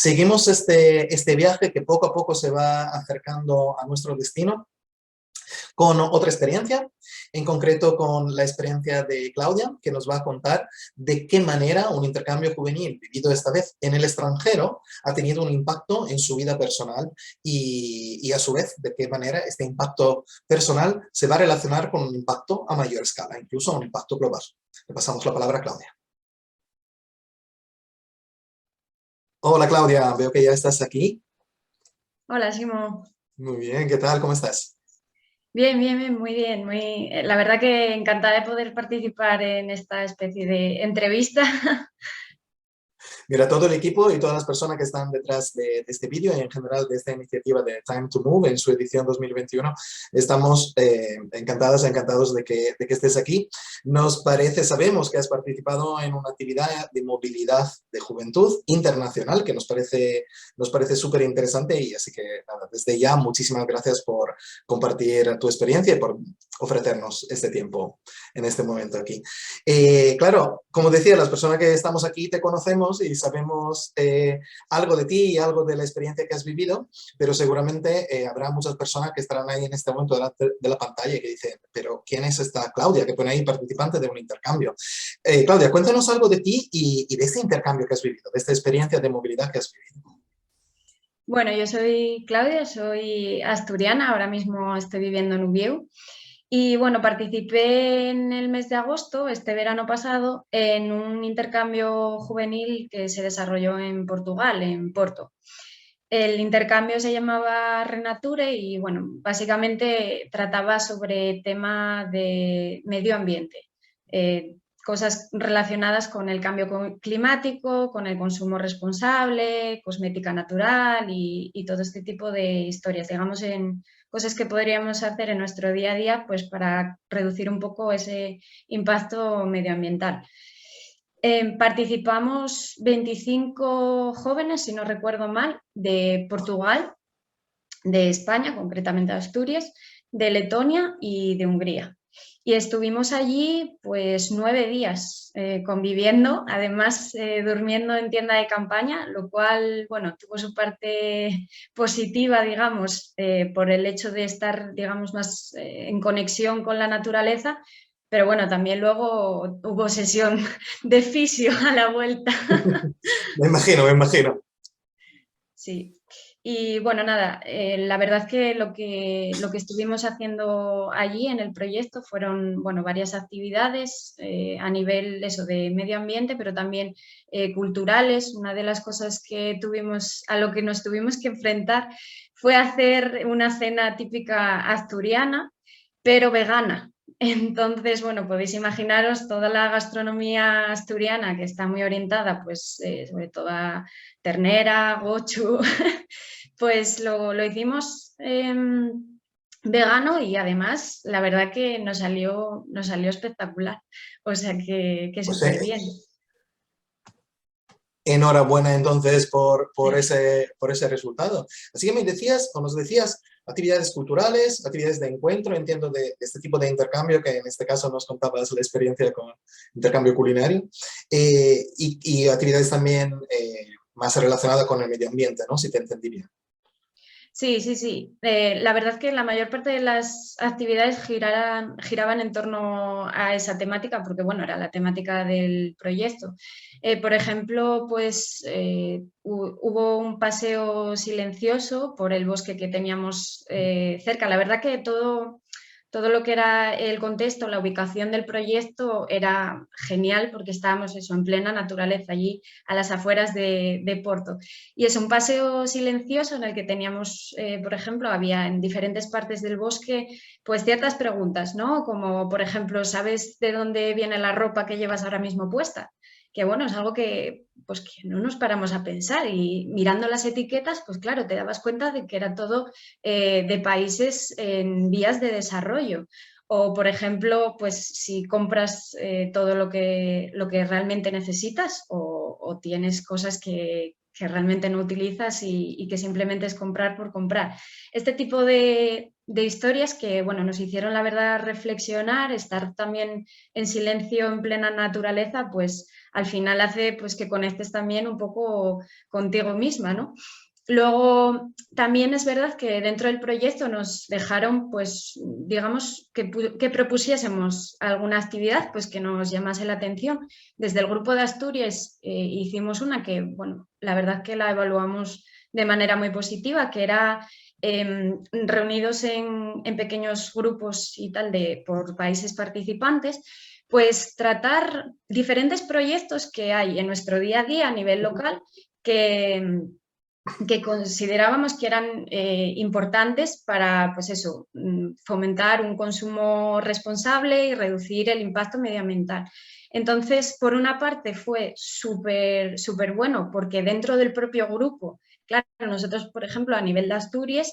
Seguimos este viaje que poco a poco se va acercando a nuestro destino con otra experiencia, en concreto con la experiencia de Claudia, que nos va a contar de qué manera un intercambio juvenil vivido esta vez en el extranjero ha tenido un impacto en su vida personal y a su vez de qué manera este impacto personal se va a relacionar con un impacto a mayor escala, incluso un impacto global. Le pasamos la palabra a Claudia. Hola Claudia, veo que ya estás aquí. Hola, Simo. Muy bien, ¿qué tal? ¿Cómo estás? Bien, bien, bien, muy bien. La verdad que encantada de poder participar en esta especie de entrevista. Mira, todo el equipo y todas las personas que están detrás de este vídeo y en general de esta iniciativa de Time to Move en su edición 2021, estamos encantados de que estés aquí. Nos parece, sabemos que has participado en una actividad de movilidad de juventud internacional que nos parece súper interesante y así que nada, desde ya muchísimas gracias por compartir tu experiencia y por ofrecernos este tiempo en este momento aquí. Claro, como decía, las personas que estamos aquí te conocemos y sabemos algo de ti y algo de la experiencia que has vivido, pero seguramente habrá muchas personas que estarán ahí en este momento delante de la pantalla y que dicen, pero ¿quién es esta Claudia? Que pone ahí participante de un intercambio. Claudia, cuéntanos algo de ti y de este intercambio que has vivido, de esta experiencia de movilidad que has vivido. Bueno, yo soy Claudia, soy asturiana, ahora mismo estoy viviendo en Ubieu. Y bueno, participé en el mes de agosto, este verano pasado, en un intercambio juvenil que se desarrolló en Portugal, en Porto. El intercambio se llamaba Renature y bueno, básicamente trataba sobre tema de medio ambiente, cosas relacionadas con el cambio climático, con el consumo responsable, cosmética natural y todo este tipo de historias, digamos, en cosas que podríamos hacer en nuestro día a día pues para reducir un poco ese impacto medioambiental. Participamos 25 jóvenes, si no recuerdo mal, de Portugal, de España, concretamente de Asturias, de Letonia y de Hungría. Y estuvimos allí pues 9 días conviviendo, además durmiendo en tienda de campaña, lo cual, bueno, tuvo su parte positiva, digamos, por el hecho de estar, digamos, más en conexión con la naturaleza, pero bueno, también luego hubo sesión de fisio a la vuelta. Me imagino, me imagino. Sí. Y bueno, nada, la verdad es que lo que estuvimos haciendo allí en el proyecto fueron, bueno, varias actividades a nivel eso, de medio ambiente, pero también culturales. Una de las cosas que tuvimos, a lo que nos tuvimos que enfrentar fue hacer una cena típica asturiana, pero vegana. Entonces, bueno, podéis imaginaros toda la gastronomía asturiana que está muy orientada, pues, sobre todo a ternera, gochu, pues lo hicimos vegano y además la verdad que nos salió espectacular, o sea que Pues súper bien. enhorabuena entonces por ese resultado. Así que me decías, o nos decías, actividades culturales, actividades de encuentro, entiendo de este tipo de intercambio, que en este caso nos contabas la experiencia con intercambio culinario, y actividades también más relacionadas con el medio ambiente, ¿no? Si te entendí bien. Sí, sí, sí. La verdad que la mayor parte de las actividades giraban en torno a esa temática, porque bueno, era la temática del proyecto. Por ejemplo, pues hubo un paseo silencioso por el bosque que teníamos cerca. La verdad que todo lo que era el contexto, la ubicación del proyecto era genial porque estábamos eso, en plena naturaleza allí a las afueras de Porto. Y es un paseo silencioso en el que teníamos, por ejemplo, había en diferentes partes del bosque pues ciertas preguntas, ¿no? Como, por ejemplo, ¿sabes de dónde viene la ropa que llevas ahora mismo puesta? Que bueno, es algo que, pues, que no nos paramos a pensar y mirando las etiquetas, pues claro, te dabas cuenta de que era todo de países en vías de desarrollo. O, por ejemplo, pues si compras todo lo que realmente necesitas o tienes cosas que realmente no utilizas y que simplemente es comprar por comprar. Este tipo de historias que, bueno, nos hicieron, la verdad, reflexionar, estar también en silencio en plena naturaleza, pues al final hace pues, que conectes también un poco contigo misma, ¿no? Luego, también es verdad que dentro del proyecto nos dejaron, pues, digamos, que propusiésemos alguna actividad pues, que nos llamase la atención. Desde el grupo de Asturias hicimos una que, bueno, la verdad que la evaluamos de manera muy positiva, que era reunidos en pequeños grupos y tal por países participantes, pues tratar diferentes proyectos que hay en nuestro día a día a nivel local que considerábamos que eran importantes para, pues eso, fomentar un consumo responsable y reducir el impacto medioambiental. Entonces, por una parte fue súper bueno porque dentro del propio grupo, claro, nosotros, por ejemplo, a nivel de Asturias,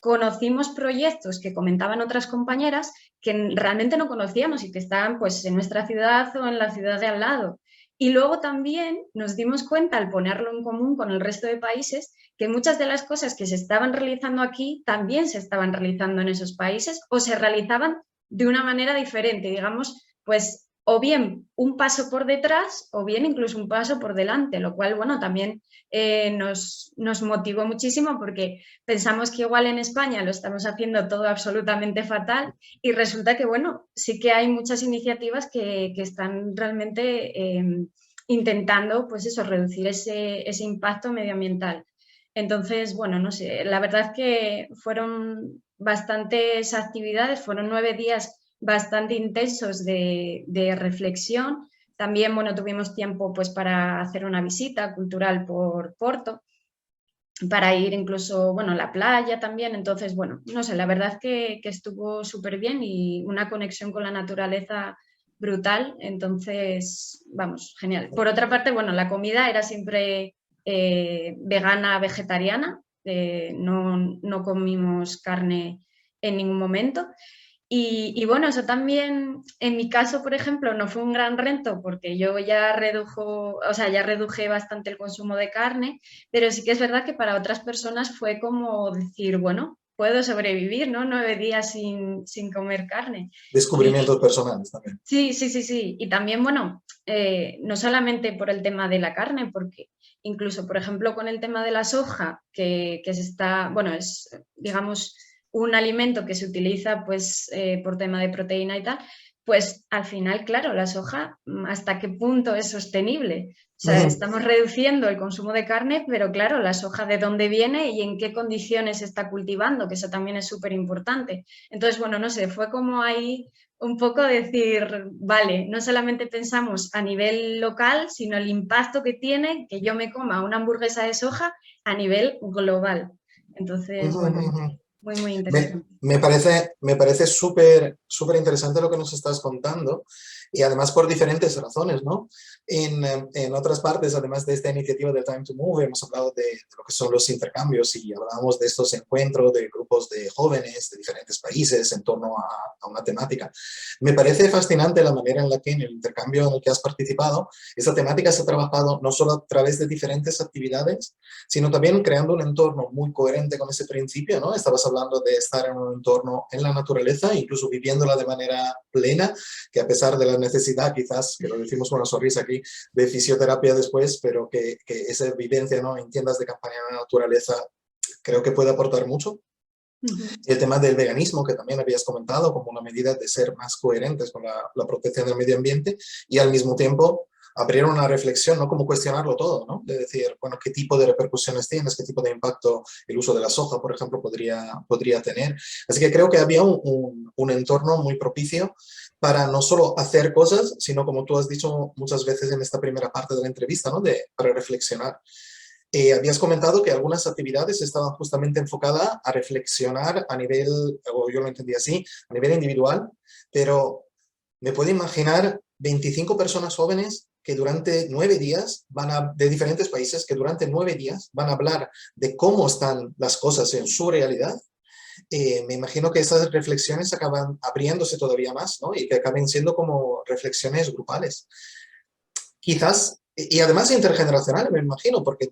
conocimos proyectos que comentaban otras compañeras que realmente no conocíamos y que estaban pues en nuestra ciudad o en la ciudad de al lado. Y luego también nos dimos cuenta, al ponerlo en común con el resto de países, que muchas de las cosas que se estaban realizando aquí también se estaban realizando en esos países o se realizaban de una manera diferente, digamos, pues o bien un paso por detrás o bien incluso un paso por delante, lo cual, bueno, también nos motivó muchísimo porque pensamos que igual en España lo estamos haciendo todo absolutamente fatal y resulta que, bueno, sí que hay muchas iniciativas que están realmente intentando, pues eso, reducir ese impacto medioambiental. Entonces, bueno, no sé, la verdad es que fueron bastantes actividades, fueron 9 días bastante intensos de reflexión. También, bueno, tuvimos tiempo pues para hacer una visita cultural por Porto, para ir incluso, bueno, a la playa también. Entonces, bueno, no sé, la verdad es que estuvo súper bien y una conexión con la naturaleza brutal. Entonces, vamos, genial. Por otra parte, bueno, la comida era siempre vegana, vegetariana. No comimos carne en ningún momento. Y bueno, eso también, en mi caso, por ejemplo, no fue un gran reto porque yo ya ya reduje bastante el consumo de carne, pero sí que es verdad que para otras personas fue como decir, bueno, puedo sobrevivir, ¿no? 9 días sin comer carne. Descubrimientos personales también. Sí, sí, sí, sí. Y también, bueno, no solamente por el tema de la carne, porque incluso, por ejemplo, con el tema de la soja, que se está, bueno, es, digamos, un alimento que se utiliza pues por tema de proteína y tal, pues al final, claro, la soja, ¿hasta qué punto es sostenible? O sea, estamos reduciendo el consumo de carne, pero claro, la soja de dónde viene y en qué condiciones se está cultivando, que eso también es súper importante. Entonces, bueno, no sé, fue como ahí un poco decir, vale, no solamente pensamos a nivel local, sino el impacto que tiene que yo me coma una hamburguesa de soja a nivel global. Entonces, bueno, muy interesante. Me parece súper interesante lo que nos estás contando y además por diferentes razones, ¿no? En otras partes, además de esta iniciativa de Time to Move, hemos hablado de lo que son los intercambios y hablábamos de estos encuentros de grupos de jóvenes de diferentes países en torno a una temática. Me parece fascinante la manera en la que en el intercambio en el que has participado, esa temática se ha trabajado no solo a través de diferentes actividades, sino también creando un entorno muy coherente con ese principio, ¿no? Estabas hablando de estar en un entorno en la naturaleza, incluso viviéndola de manera plena, que a pesar de la necesidad, quizás, que lo decimos con una sonrisa aquí, de fisioterapia después, pero que esa vivencia, ¿no? En tiendas de campaña en la naturaleza creo que puede aportar mucho. Y el tema del veganismo, que también habías comentado, como una medida de ser más coherentes con la protección del medio ambiente y al mismo tiempo abrir una reflexión, ¿no? Como cuestionarlo todo, ¿no? De decir, bueno, ¿qué tipo de repercusiones tienes? ¿Qué tipo de impacto el uso de la soja, por ejemplo, podría tener? Así que creo que había un entorno muy propicio para no solo hacer cosas, sino como tú has dicho muchas veces en esta primera parte de la entrevista, ¿no? Para reflexionar. Habías comentado que algunas actividades estaban justamente enfocadas a reflexionar a nivel, o yo lo entendí así, a nivel individual, pero me puedo imaginar 25 personas jóvenes que durante 9 días de diferentes países, que durante 9 días van a hablar de cómo están las cosas en su realidad. Me imagino que esas reflexiones acaban abriéndose todavía más, ¿no? Y que acaben siendo como reflexiones grupales. Quizás, y además intergeneracionales, me imagino, porque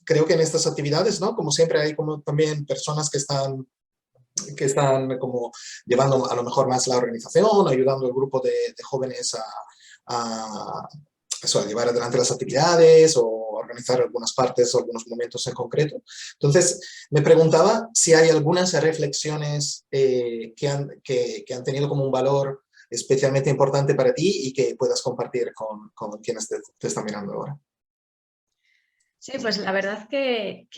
creo que en estas actividades, ¿no? Como siempre hay como también personas que están que están como llevando a lo mejor más la organización, ayudando al grupo de jóvenes a, eso, a llevar adelante las actividades o organizar algunas partes o algunos momentos en concreto. Entonces, me preguntaba si hay algunas reflexiones que han tenido como un valor especialmente importante para ti y que puedas compartir con quienes te están mirando ahora. Sí, pues la verdad que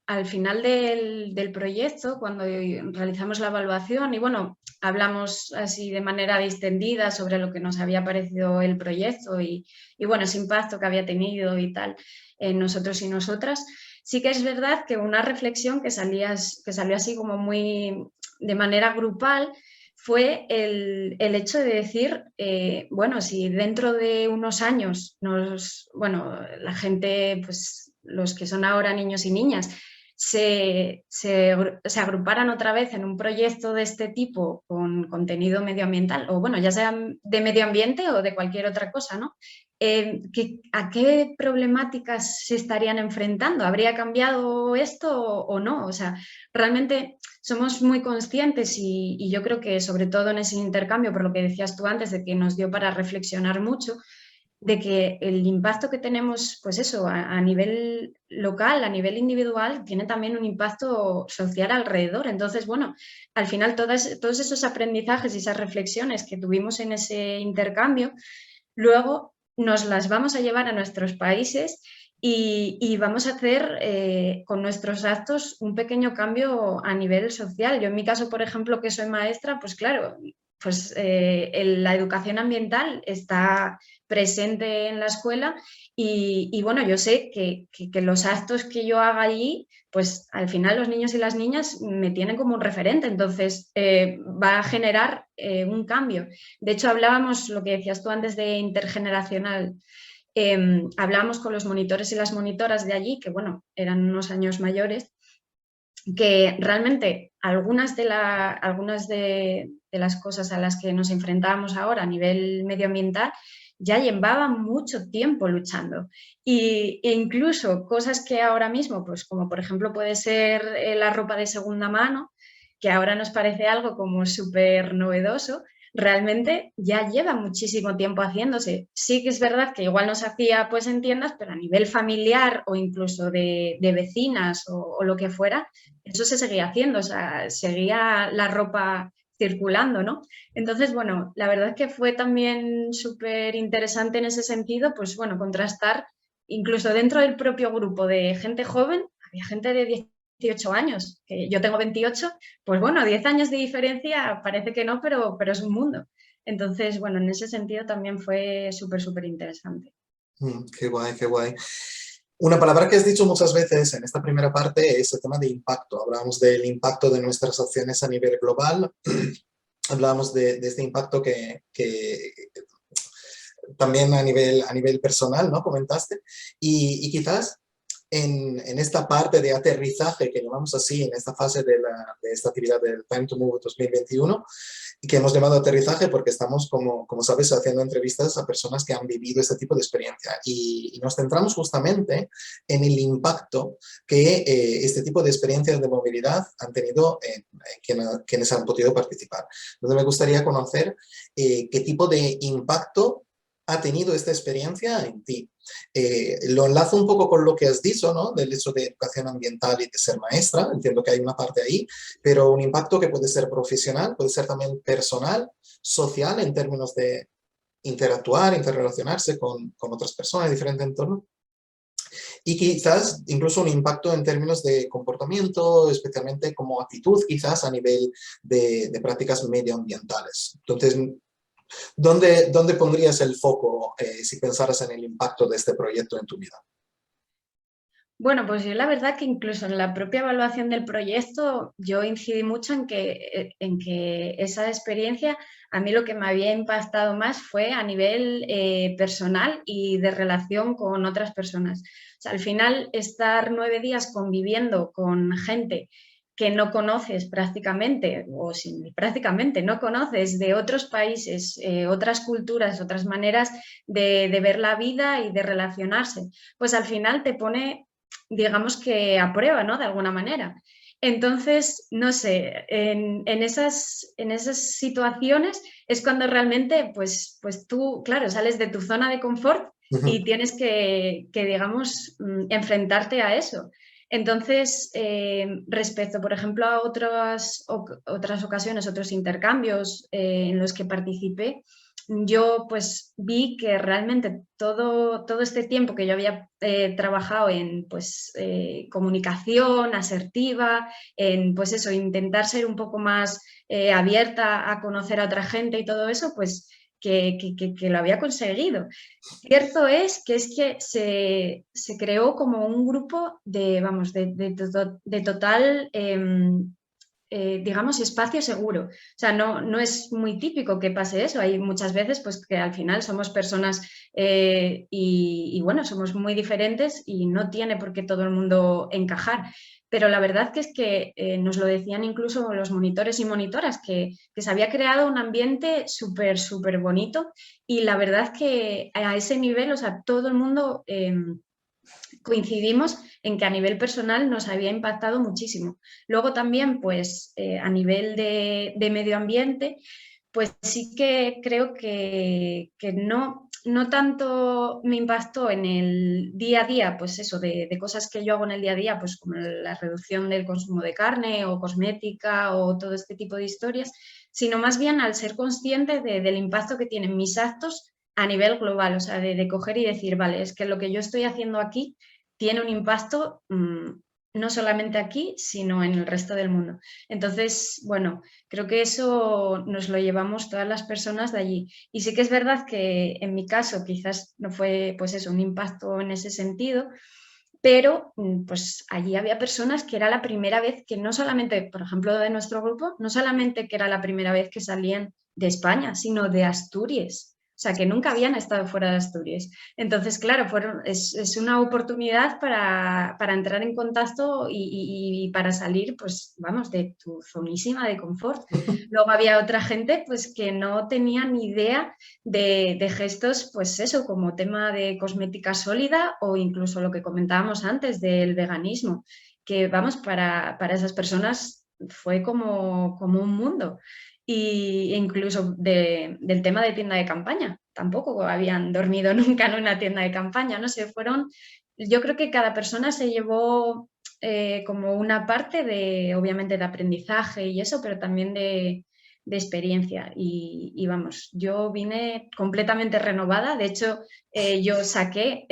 al final del proyecto, cuando realizamos la evaluación y bueno, hablamos así de manera distendida sobre lo que nos había parecido el proyecto y bueno, ese impacto que había tenido y tal en nosotros y nosotras, sí que es verdad que una reflexión que salió así como muy de manera grupal fue el hecho de decir, bueno, si dentro de unos años bueno, la gente, pues los que son ahora niños y niñas, se agruparan otra vez en un proyecto de este tipo con contenido medioambiental, o bueno, ya sea de medio ambiente o de cualquier otra cosa, ¿no? ¿A qué problemáticas se estarían enfrentando? ¿Habría cambiado esto o no? O sea, realmente somos muy conscientes y yo creo que sobre todo en ese intercambio, por lo que decías tú antes, de que nos dio para reflexionar mucho, de que el impacto que tenemos, pues eso, a nivel local, a nivel individual, tiene también un impacto social alrededor. Entonces, bueno, al final todos esos aprendizajes y esas reflexiones que tuvimos en ese intercambio, luego nos las vamos a llevar a nuestros países y vamos a hacer con nuestros actos un pequeño cambio a nivel social. Yo en mi caso, por ejemplo, que soy maestra, pues claro, pues la educación ambiental está presente en la escuela y bueno, yo sé que los actos que yo haga allí, pues al final los niños y las niñas me tienen como un referente, entonces va a generar un cambio. De hecho, hablábamos, lo que decías tú antes de intergeneracional, hablábamos con los monitores y las monitoras de allí, que bueno, eran unos años mayores, que realmente algunas de las cosas a las que nos enfrentábamos ahora a nivel medioambiental ya llevaban mucho tiempo luchando e incluso cosas que ahora mismo, pues como por ejemplo puede ser la ropa de segunda mano, que ahora nos parece algo como súper novedoso, realmente ya lleva muchísimo tiempo haciéndose. Sí que es verdad que igual no se hacía pues en tiendas, pero a nivel familiar o incluso de vecinas o lo que fuera, eso se seguía haciendo, o sea, seguía la ropa circulando, ¿no? Entonces, bueno, la verdad es que fue también súper interesante en ese sentido, pues bueno, contrastar incluso dentro del propio grupo de gente joven, había gente de 18 años, que yo tengo 28, pues bueno, 10 años de diferencia parece que no, pero es un mundo. Entonces, bueno, en ese sentido también fue súper, súper interesante. Qué guay, qué guay. Una palabra que has dicho muchas veces en esta primera parte es el tema de impacto. Hablamos del impacto de nuestras acciones a nivel global. Hablábamos de este impacto que también a nivel personal, ¿no? Comentaste. Y quizás en esta parte de aterrizaje que llamamos así, en esta fase de esta actividad del Time to Move 2021, y que hemos llamado aterrizaje porque estamos, como sabes, haciendo entrevistas a personas que han vivido este tipo de experiencia y nos centramos justamente en el impacto que este tipo de experiencias de movilidad han tenido en quienes han podido participar. Entonces me gustaría conocer qué tipo de impacto ha tenido esta experiencia en ti. Lo enlazo un poco con lo que has dicho, ¿no? Del hecho de educación ambiental y de ser maestra. Entiendo que hay una parte ahí, pero un impacto que puede ser profesional, puede ser también personal, social, en términos de interactuar, interrelacionarse con otras personas de diferente entorno. Y quizás incluso un impacto en términos de comportamiento, especialmente como actitud, quizás a nivel de prácticas medioambientales. Entonces, ¿dónde pondrías el foco si pensaras en el impacto de este proyecto en tu vida? Bueno, pues yo la verdad que incluso en la propia evaluación del proyecto yo incidí mucho en que esa experiencia, a mí lo que me había impactado más fue a nivel personal y de relación con otras personas. O sea, al final estar 9 días conviviendo con gente que no conoces prácticamente, o sin prácticamente no conoces de otros países, otras culturas, otras maneras de ver la vida y de relacionarse, pues al final te pone, digamos que a prueba, ¿no? De alguna manera. Entonces, no sé, en esas situaciones es cuando realmente, pues tú, claro, sales de tu zona de confort y tienes que digamos, enfrentarte a eso. Entonces, respecto, por ejemplo, a otras ocasiones, otros intercambios en los que participé, yo pues vi que realmente todo este tiempo que yo había trabajado en pues, comunicación asertiva, en pues eso, intentar ser un poco más abierta a conocer a otra gente y todo eso, pues que lo había conseguido. Cierto es que se creó como un grupo de, vamos, de total digamos, espacio seguro. O sea, no es muy típico que pase eso. Hay muchas veces pues, que al final somos personas y, bueno, somos muy diferentes y no tiene por qué todo el mundo encajar. Pero la verdad que es que nos lo decían incluso los monitores y monitoras, que se había creado un ambiente súper, súper bonito y la verdad que a ese nivel, o sea, todo el mundo coincidimos en que a nivel personal nos había impactado muchísimo. Luego también, pues a nivel de medio ambiente, pues sí que creo que no tanto me impactó en el día a día, pues eso, de cosas que yo hago en el día a día, pues como la reducción del consumo de carne o cosmética o todo este tipo de historias, sino más bien al ser consciente del impacto que tienen mis actos a nivel global, o sea, de coger y decir, vale, es que lo que yo estoy haciendo aquí tiene un impacto no solamente aquí, sino en el resto del mundo. Entonces, bueno, creo que eso nos lo llevamos todas las personas de allí. Y sí que es verdad que en mi caso quizás no fue pues eso, un impacto en ese sentido, pero pues allí había personas que era la primera vez que no solamente, por ejemplo, de nuestro grupo, no solamente que era la primera vez que salían de España, sino de Asturias. O sea, que nunca habían estado fuera de Asturias. Entonces, claro, es una oportunidad para entrar en contacto y para salir, pues, vamos, de tu zonísima de confort. Luego había otra gente, pues, que no tenía ni idea de gestos, pues eso, como tema de cosmética sólida o incluso lo que comentábamos antes del veganismo, que vamos, para esas personas fue como un mundo. Y incluso del tema de tienda de campaña, tampoco habían dormido nunca en una tienda de campaña, no sé, yo creo que cada persona se llevó como una parte de, obviamente, de aprendizaje y eso, pero también de experiencia y vamos, yo vine completamente renovada, de hecho yo saqué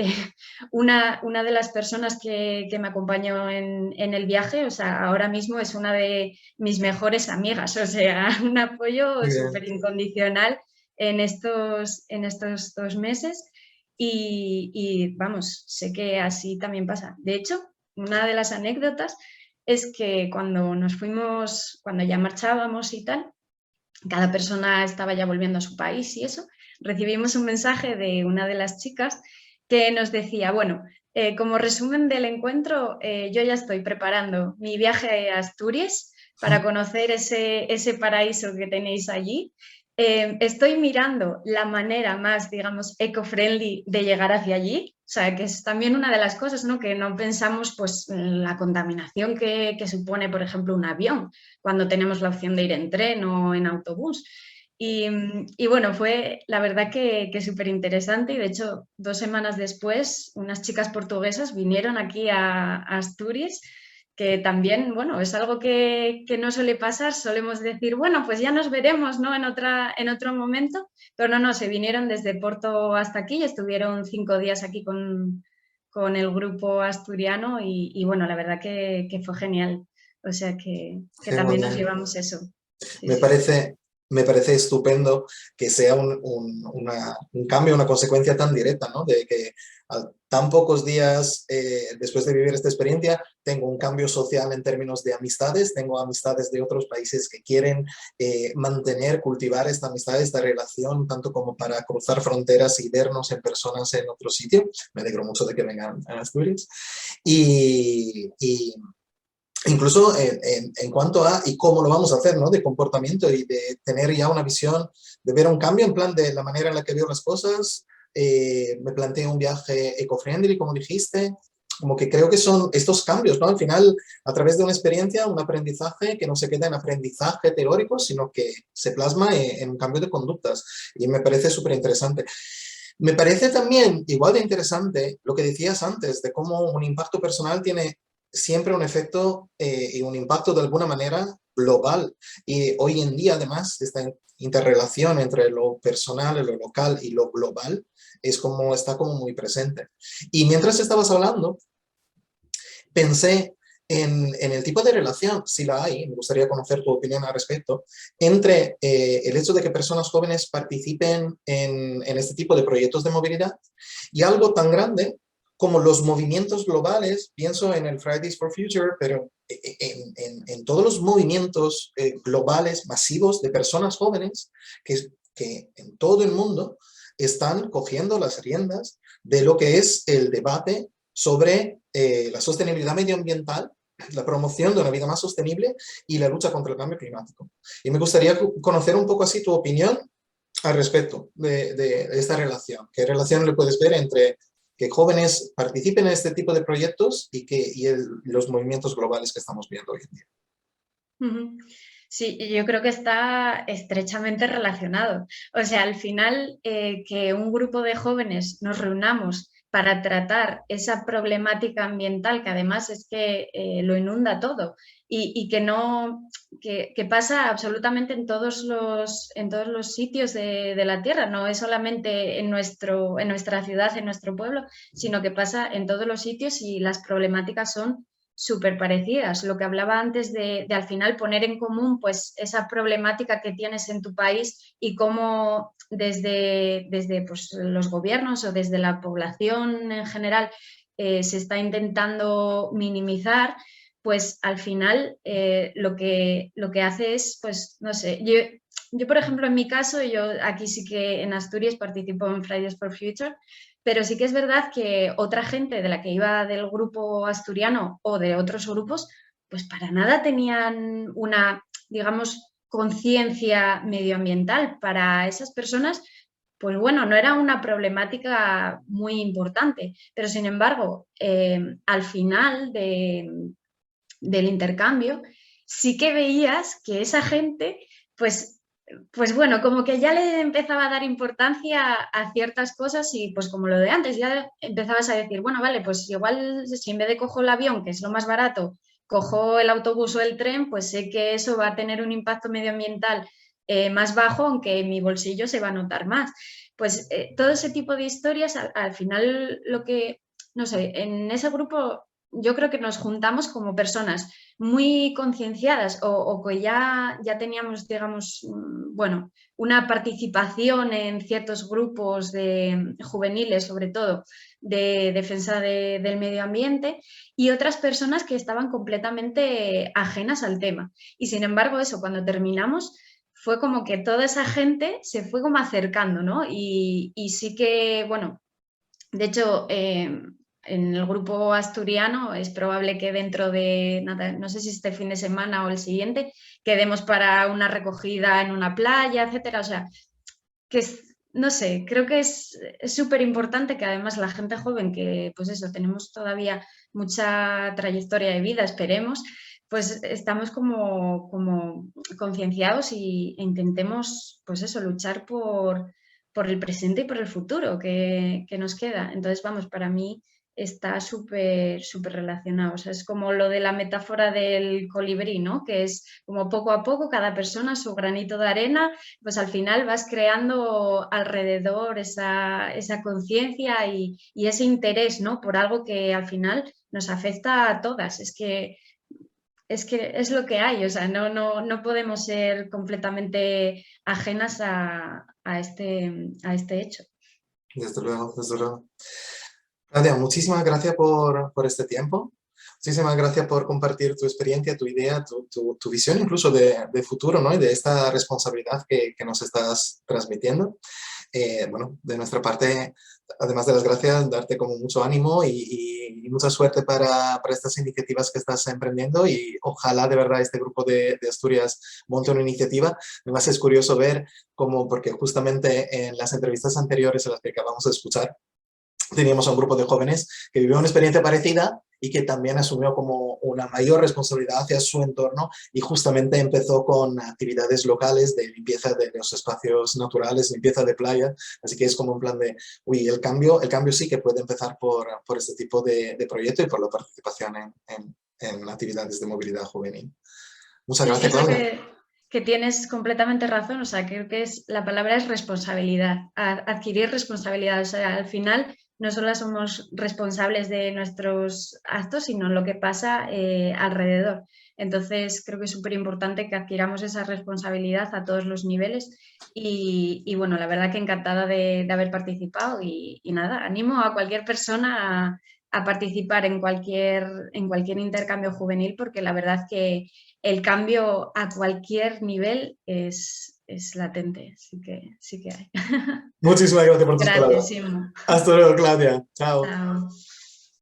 una de las personas que me acompañó en el viaje, o sea, ahora mismo es una de mis mejores amigas, o sea, un apoyo súper incondicional en estos 2 meses y vamos, sé que así también pasa. De hecho, una de las anécdotas es que cuando nos fuimos, cuando ya marchábamos y tal, cada persona estaba ya volviendo a su país y eso, recibimos un mensaje de una de las chicas que nos decía, bueno, como resumen del encuentro, yo ya estoy preparando mi viaje a Asturias para conocer ese paraíso que tenéis allí. Estoy mirando la manera más, digamos, eco-friendly de llegar hacia allí. O sea, que es también una de las cosas, ¿no? Que no pensamos pues, en la contaminación que supone, por ejemplo, un avión cuando tenemos la opción de ir en tren o en autobús. Y bueno, fue la verdad que súper interesante y de hecho 2 semanas después unas chicas portuguesas vinieron aquí a Asturias, que también, bueno, es algo que no suele pasar, solemos decir, bueno, pues ya nos veremos, ¿no? En otro momento, pero no, se vinieron desde Porto hasta aquí y estuvieron 5 días aquí con el grupo asturiano y bueno, la verdad que fue genial. O sea que Qué también nos bien. llevamos eso. Sí, Me sí, sí. parece, me parece estupendo que sea un cambio, una consecuencia tan directa, ¿no? De que a tan pocos días después de vivir esta experiencia tengo un cambio social en términos de amistades, tengo amistades de otros países que quieren mantener, cultivar esta amistad, esta relación, tanto como para cruzar fronteras y vernos en personas en otro sitio. Me alegro mucho de que vengan a Asturias. Y incluso en cuanto a y cómo lo vamos a hacer, ¿no? De comportamiento y de tener ya una visión, de ver un cambio en plan de la manera en la que veo las cosas. Me planteé un viaje eco-friendly, como dijiste. como que creo que son estos cambios, ¿no? Al final, a través de una experiencia, un aprendizaje que no se queda en aprendizaje teórico, sino que se plasma en un cambio de conductas. Y me parece súper interesante. Me parece también igual de interesante lo que decías antes, de cómo un impacto personal tiene siempre un efecto y un impacto de alguna manera global. Y hoy en día, además, esta interrelación entre lo personal, lo local y lo global está como muy presente. Y mientras estabas hablando, pensé en el tipo de relación, si la hay, me gustaría conocer tu opinión al respecto, entre el hecho de que personas jóvenes participen en este tipo de proyectos de movilidad y algo tan grande como los movimientos globales. Pienso en el Fridays for Future, pero en todos los movimientos globales masivos de personas jóvenes que en todo el mundo están cogiendo las riendas de lo que es el debate sobre la sostenibilidad medioambiental, la promoción de una vida más sostenible y la lucha contra el cambio climático. Y me gustaría conocer un poco así tu opinión al respecto de esta relación. ¿Qué relación le puedes ver entre que jóvenes participen en este tipo de proyectos y los movimientos globales que estamos viendo hoy en día? Sí, yo creo que está estrechamente relacionado. O sea, al final, que un grupo de jóvenes nos reunamos para tratar esa problemática ambiental, que además es que lo inunda todo y que no, que pasa absolutamente en todos los sitios de la Tierra, no es solamente en nuestra ciudad, en nuestro pueblo, sino que pasa en todos los sitios y las problemáticas son súper parecidas. Lo que hablaba antes de al final poner en común pues esa problemática que tienes en tu país y cómo desde pues, los gobiernos o desde la población en general se está intentando minimizar, pues al final lo que hace es, pues no sé, yo por ejemplo en mi caso, yo aquí sí que en Asturias participo en Fridays for Future, pero sí que es verdad que otra gente de la que iba del grupo asturiano o de otros grupos, pues para nada tenían una, digamos, conciencia medioambiental. Para esas personas, pues bueno, no era una problemática muy importante, pero sin embargo, al final del intercambio, sí que veías que esa gente, pues bueno, como que ya le empezaba a dar importancia a ciertas cosas y pues como lo de antes, ya empezabas a decir, bueno, vale, pues igual si en vez de cojo el avión, que es lo más barato, cojo el autobús o el tren, pues sé que eso va a tener un impacto medioambiental más bajo, aunque en mi bolsillo se va a notar más. Pues todo ese tipo de historias, al final lo que, no sé, en ese grupo yo creo que nos juntamos como personas muy concienciadas o que ya teníamos, digamos, bueno, una participación en ciertos grupos juveniles, sobre todo, de defensa del medio ambiente y otras personas que estaban completamente ajenas al tema. Y sin embargo, eso, cuando terminamos, fue como que toda esa gente se fue como acercando, ¿no? Y sí que, bueno, de hecho, en el grupo asturiano es probable que dentro de, nada, no sé si este fin de semana o el siguiente, quedemos para una recogida en una playa, etcétera. O sea, no sé, creo que es súper importante que además la gente joven, que pues eso, tenemos todavía mucha trayectoria de vida, esperemos, pues estamos como concienciados e intentemos, pues eso, luchar por el presente y por el futuro que nos queda. Entonces, vamos, para mí está súper relacionado. O sea, es como lo de la metáfora del colibrí, ¿no? Que es como poco a poco, cada persona su granito de arena, pues al final vas creando alrededor esa conciencia y ese interés, ¿no? Por algo que al final nos afecta a todas. Es que es lo que hay, o sea, no podemos ser completamente ajenas a este hecho. Desde luego, desde luego. Nadia, muchísimas gracias por este tiempo. Muchísimas gracias por compartir tu experiencia, tu idea, tu visión incluso de futuro, ¿no? Y de esta responsabilidad que nos estás transmitiendo. Bueno, de nuestra parte, además de las gracias, darte como mucho ánimo y mucha suerte para estas iniciativas que estás emprendiendo y ojalá de verdad este grupo de Asturias monte una iniciativa. Además es curioso ver cómo, porque justamente en las entrevistas anteriores en las que acabamos de escuchar, teníamos a un grupo de jóvenes que vivió una experiencia parecida y que también asumió como una mayor responsabilidad hacia su entorno y justamente empezó con actividades locales de limpieza de los espacios naturales, limpieza de playa, así que es como un plan de, uy, el cambio sí que puede empezar por este tipo de proyecto y por la participación en actividades de movilidad juvenil. Muchas Sí, gracias, eso Claudia. que tienes completamente razón, o sea, creo que la palabra es responsabilidad, adquirir responsabilidad, o sea, al final no solo somos responsables de nuestros actos, sino lo que pasa alrededor. Entonces, creo que es súper importante que adquiramos esa responsabilidad a todos los niveles y bueno, la verdad que encantada de haber participado y nada, animo a cualquier persona a participar en cualquier intercambio juvenil porque la verdad que el cambio a cualquier nivel es latente, sí que hay. Muchísimas gracias por tus palabras. Gracias, Simo. Hasta luego, Claudia. Chao. Chao.